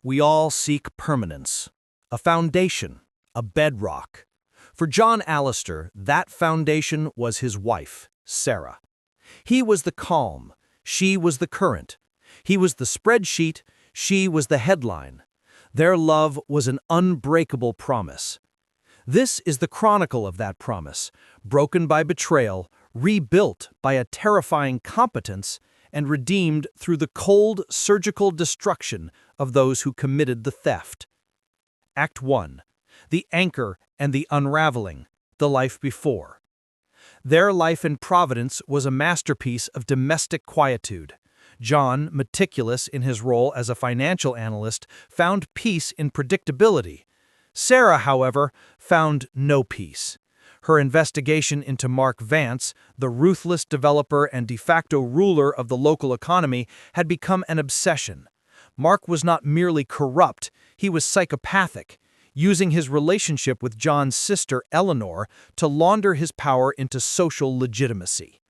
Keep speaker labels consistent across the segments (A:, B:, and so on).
A: We all seek permanence, a foundation, a bedrock. For John Allister, that foundation was his wife, Sarah. He was the calm, she was the current. He was the spreadsheet, she was the headline. Their love was an unbreakable promise. This is the chronicle of that promise, broken by betrayal, rebuilt by a terrifying competence, and redeemed through the cold, surgical destruction of those who committed the theft. Act 1. The anchor and the unraveling, the life before. Their life in Providence was a masterpiece of domestic quietude. John, meticulous in his role as a financial analyst, found peace in predictability. Sarah, however, found no peace. Her investigation into Mark Vance, the ruthless developer and de facto ruler of the local economy, had become an obsession. Mark was not merely corrupt, he was psychopathic, using his relationship with John's sister Eleanor to launder his power into social legitimacy.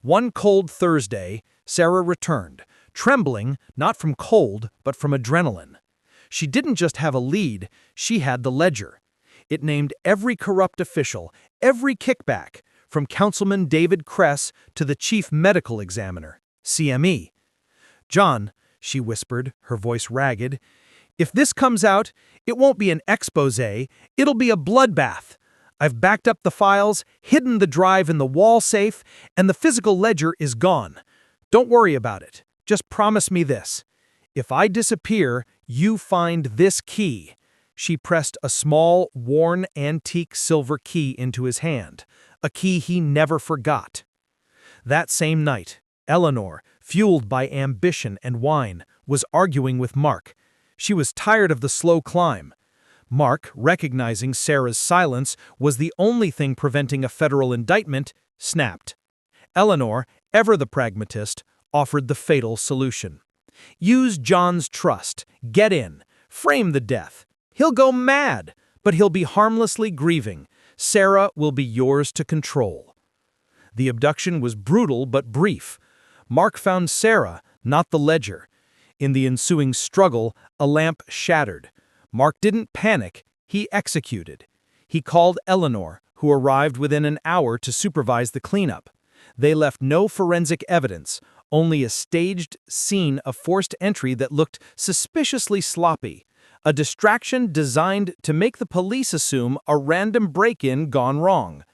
A: One cold Thursday, Sarah returned, trembling not from cold but from adrenaline. She didn't just have a lead, she had the ledger. It named every corrupt official, every kickback, from Councilman David Kress to the chief medical examiner, CME. "John," she whispered, her voice ragged, "if this comes out, it won't be an exposé, it'll be a bloodbath. I've backed up the files, hidden the drive in the wall safe, and the physical ledger is gone. Don't worry about it. Just promise me this. If I disappear, you find this key." She pressed a small, worn, antique silver key into his hand, a key he never forgot. That same night, Eleanor, fueled by ambition and wine, was arguing with Mark. She was tired of the slow climb. Mark, recognizing Sarah's silence was the only thing preventing a federal indictment, snapped. Eleanor, ever the pragmatist, offered the fatal solution. "Use John's trust. Get in. Frame the death. He'll go mad, but he'll be harmlessly grieving. Sarah will be yours to control." The abduction was brutal but brief. Mark found Sarah, not the ledger. In the ensuing struggle, a lamp shattered. Mark didn't panic, he executed. He called Eleanor, who arrived within an hour to supervise the cleanup. They left no forensic evidence, only a staged scene of forced entry that looked suspiciously sloppy. A distraction designed to make the police assume a random break-in gone wrong.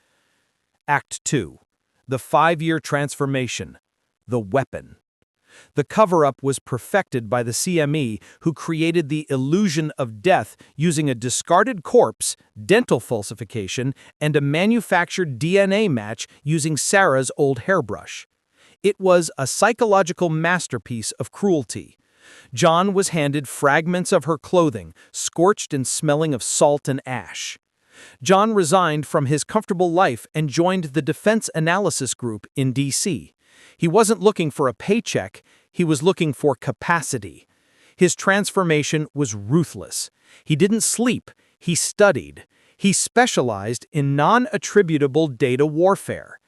A: Act 2. The 5-year transformation. The weapon. The cover-up was perfected by the CME, who created the illusion of death using a discarded corpse, dental falsification, and a manufactured DNA match using Sarah's old hairbrush. It was a psychological masterpiece of cruelty. John was handed fragments of her clothing, scorched and smelling of salt and ash. John resigned from his comfortable life and joined the Defense Analysis Group in D.C. He wasn't looking for a paycheck, he was looking for capacity. His transformation was ruthless. He didn't sleep, he studied. He specialized in non-attributable data warfare.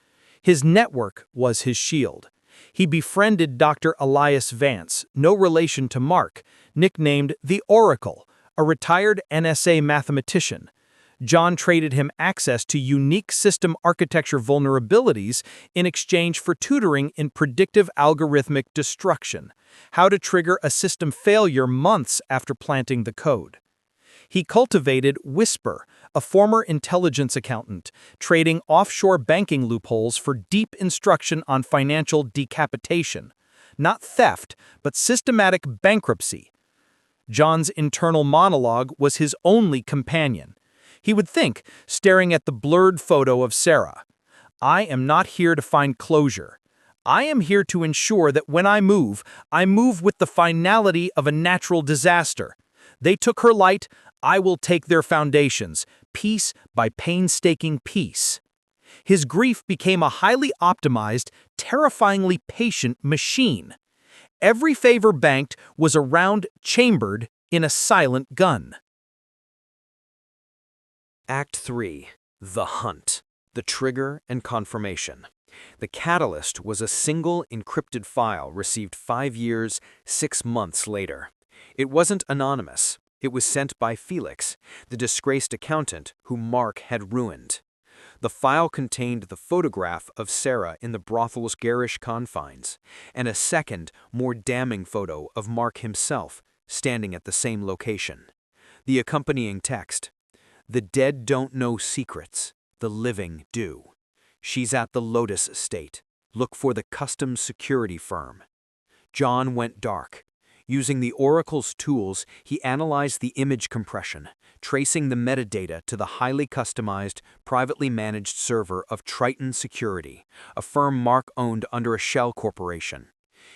A: His network was his shield. He befriended Dr. Elias Vance, no relation to Mark, nicknamed the Oracle, a retired NSA mathematician. John traded him access to unique system architecture vulnerabilities in exchange for tutoring in predictive algorithmic destruction, how to trigger a system failure months after planting the code. He cultivated Whisper, a former intelligence accountant, trading offshore banking loopholes for deep instruction on financial decapitation. Not theft, but systematic bankruptcy. John's internal monologue was his only companion. He would think, staring at the blurred photo of Sarah, "I am not here to find closure. I am here to ensure that when I move with the finality of a natural disaster. They took her light, I will take their foundations, piece by painstaking piece." His grief became a highly optimized, terrifyingly patient machine. Every favor banked was a round chambered in a silent gun. Act 3. The Hunt. The Trigger and Confirmation. The catalyst was a single encrypted file received 5 years, 6 months later.
B: It wasn't anonymous. It was sent by Felix, the disgraced accountant whom Mark had ruined. The file contained the photograph of Sarah in the brothel's garish confines, and a second, more damning photo of Mark himself, standing at the same location. The accompanying text: "The dead don't know secrets, the living do. She's at the Lotus Estate. Look for the customs security firm." John went dark. Using the Oracle's tools, he analyzed the image compression, tracing the metadata to the highly customized, privately managed server of Triton Security, a firm Mark owned under a shell corporation.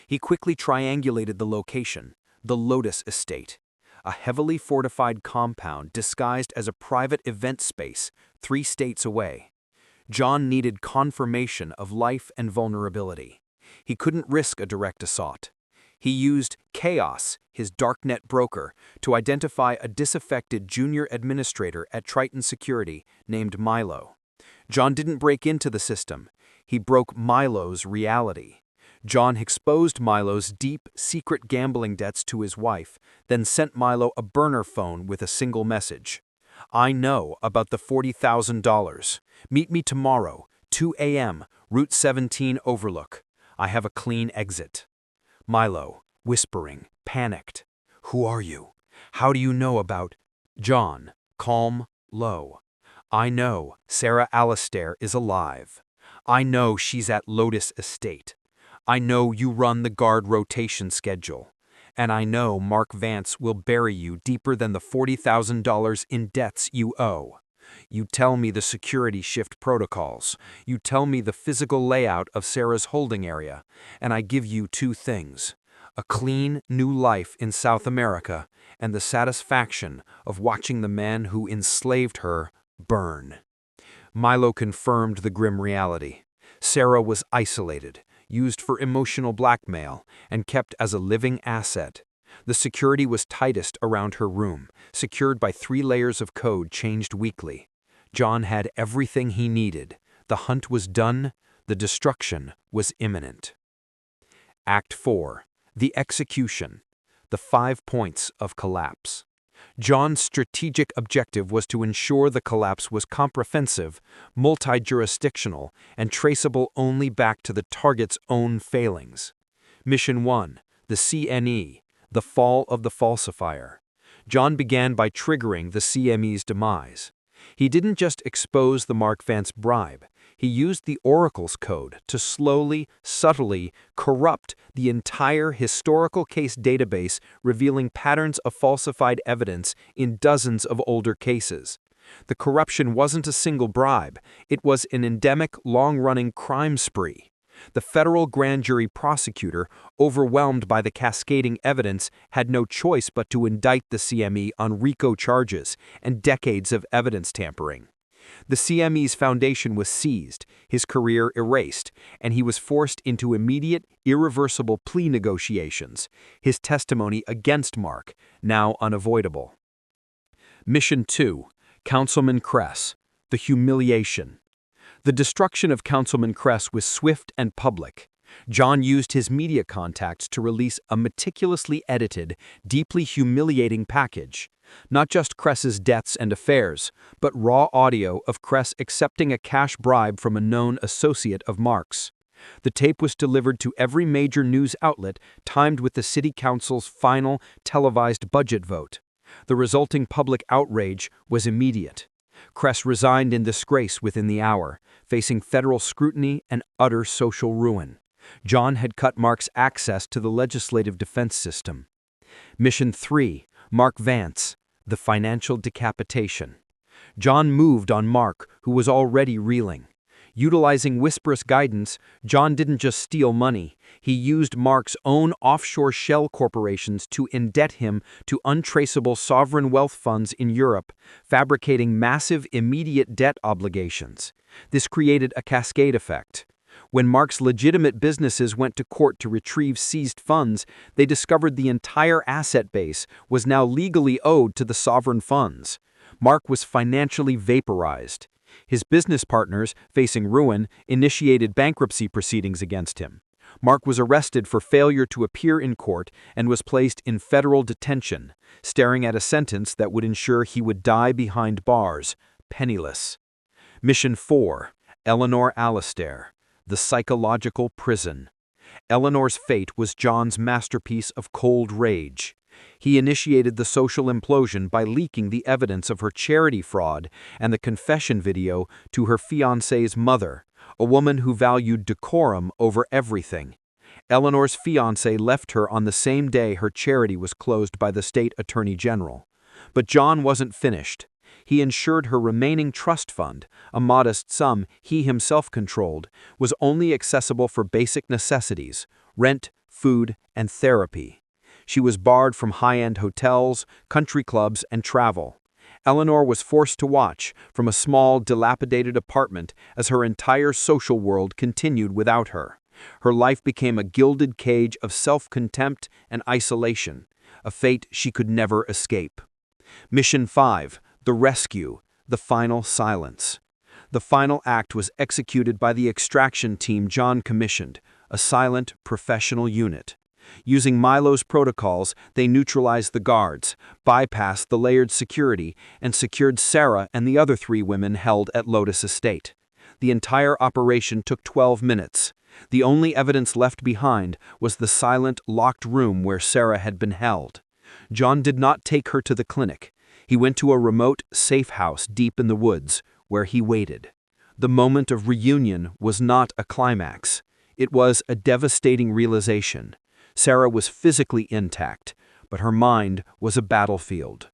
B: He quickly triangulated the location: the Lotus Estate, a heavily fortified compound disguised as a private event space 3 states away. John needed confirmation of life and vulnerability. He couldn't risk a direct assault. He used Chaos, his darknet broker, to identify a disaffected junior administrator at Triton Security named Milo. John didn't break into the system. He broke Milo's reality. John exposed Milo's deep, secret gambling debts to his wife, then sent Milo a burner phone with a single message: "I know about the $40,000. Meet me tomorrow, 2 a.m., Route 17 Overlook. I have a clean exit." Milo, whispering, panicked. "Who are you? How do you know about—" John, calm, low. "I know Sarah Alistair is alive. I know she's at Lotus Estate. I know you run the guard rotation schedule. And I know Mark Vance will bury you deeper than the $40,000 in debts you owe. You tell me the security shift protocols. You tell me the physical layout of Sarah's holding area, and I give you 2 things: a clean, new life in South America and the satisfaction of watching the man who enslaved her burn." Milo confirmed the grim reality. Sarah was isolated, used for emotional blackmail, and kept as a living asset. The security was tightest around her room, secured by 3 layers of code changed weekly. John had everything he needed. The hunt was done. The destruction was imminent. Act 4. The Execution. The 5 points of collapse. John's strategic objective was to ensure the collapse was comprehensive, multi-jurisdictional, and traceable only back to the target's own failings. Mission 1. The CNE. The Fall of the Falsifier. John began by triggering the CME's demise. He didn't just expose the Mark Vance bribe. He used the Oracle's code to slowly, subtly corrupt the entire historical case database, revealing patterns of falsified evidence in dozens of older cases. The corruption wasn't a single bribe. It was an endemic, long-running crime spree. The federal grand jury prosecutor, overwhelmed by the cascading evidence, had no choice but to indict the CME on RICO charges and decades of evidence tampering. The CME's foundation was seized, his career erased, and he was forced into immediate, irreversible plea negotiations, his testimony against Mark, now unavoidable. Mission 2. Councilman Kress. The Humiliation. The destruction of Councilman Kress was swift and public. John used his media contacts to release a meticulously edited, deeply humiliating package. Not just Kress's deaths and affairs, but raw audio of Kress accepting a cash bribe from a known associate of Mark's. The tape was delivered to every major news outlet, timed with the city council's final, televised budget vote. The resulting public outrage was immediate. Kress resigned in disgrace within the hour, facing federal scrutiny and utter social ruin. John had cut Mark's access to the legislative defense system. Mission 3. Mark Vance. The Financial Decapitation. John moved on Mark, who was already reeling. Utilizing whisperous guidance, John didn't just steal money. He used Mark's own offshore shell corporations to indebt him to untraceable sovereign wealth funds in Europe, fabricating massive immediate debt obligations. This created a cascade effect. When Mark's legitimate businesses went to court to retrieve seized funds, they discovered the entire asset base was now legally owed to the sovereign funds. Mark was financially vaporized. His business partners, facing ruin, initiated bankruptcy proceedings against him. Mark was arrested for failure to appear in court and was placed in federal detention, staring at a sentence that would ensure he would die behind bars, penniless. Mission 4, Eleanor Alastair, the psychological prison. Eleanor's fate was John's masterpiece of cold rage. He initiated the social implosion by leaking the evidence of her charity fraud and the confession video to her fiancé's mother, a woman who valued decorum over everything. Eleanor's fiancé left her on the same day her charity was closed by the state attorney general. But John wasn't finished. He ensured her remaining trust fund, a modest sum he himself controlled, was only accessible for basic necessities: rent, food, and therapy. She was barred from high-end hotels, country clubs, and travel. Eleanor was forced to watch from a small, dilapidated apartment as her entire social world continued without her. Her life became a gilded cage of self-contempt and isolation, a fate she could never escape. Mission 5, The Rescue, The Final Silence. The final act was executed by the extraction team John commissioned, a silent, professional unit. Using Milo's protocols, they neutralized the guards, bypassed the layered security, and secured Sarah and the other 3 women held at Lotus Estate. The entire operation took 12 minutes. The only evidence left behind was the silent, locked room where Sarah had been held. John did not take her to the clinic. He went to a remote, safe house deep in the woods, where he waited. The moment of reunion was not a climax. It was a devastating realization. Sarah was physically intact, but her mind was a battlefield.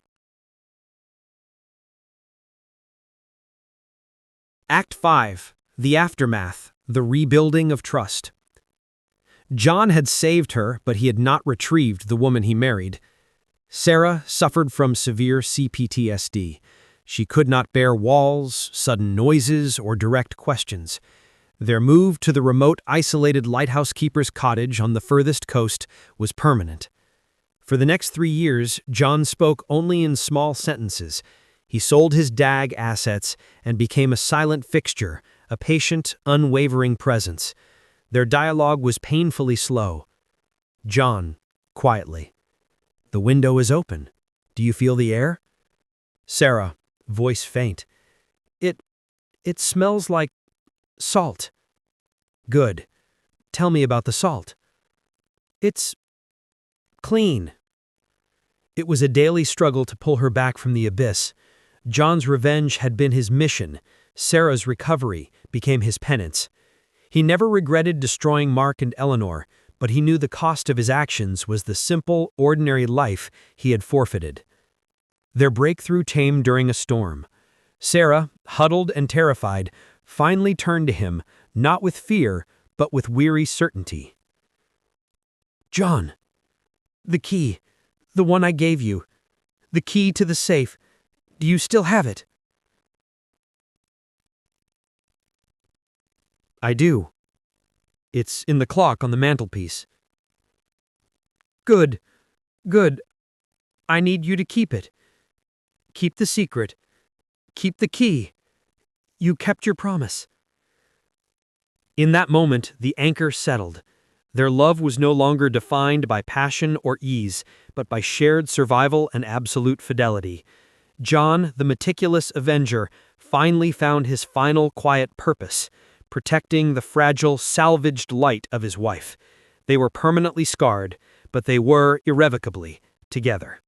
A: Act 5. The Aftermath, the Rebuilding of Trust. John had saved her, but he had not retrieved the woman he married. Sarah suffered from severe CPTSD. She could not bear walls, sudden noises, or direct questions. Their move to the remote, isolated lighthouse keeper's cottage on the furthest coast was permanent. For the next 3 years, John spoke only in small sentences. He sold his DAG assets and became a silent fixture, a patient, unwavering presence. Their dialogue was painfully slow. John, quietly. "The window is open. Do you feel the air?" Sarah, voice faint. It smells like salt." "Good. Tell me about the salt." "It's clean." It was a daily struggle to pull her back from the abyss. John's revenge had been his mission. Sarah's recovery became his penance. He never regretted destroying Mark and Eleanor, but he knew the cost of his actions was the simple, ordinary life he had forfeited. Their breakthrough came during a storm. Sarah, huddled and terrified, finally turned to him, not with fear, but with weary certainty. "John, the key, the one I gave you, the key to the safe, do you still have it?" "I do. It's in the clock on the mantelpiece." "Good, good. I need you to keep it. Keep the secret. Keep the key. You kept your promise." In that moment, the anchor settled. Their love was no longer defined by passion or ease, but by shared survival and absolute fidelity. John, the meticulous avenger, finally found his final quiet purpose: protecting the fragile, salvaged light of his wife. They were permanently scarred, but they were irrevocably together.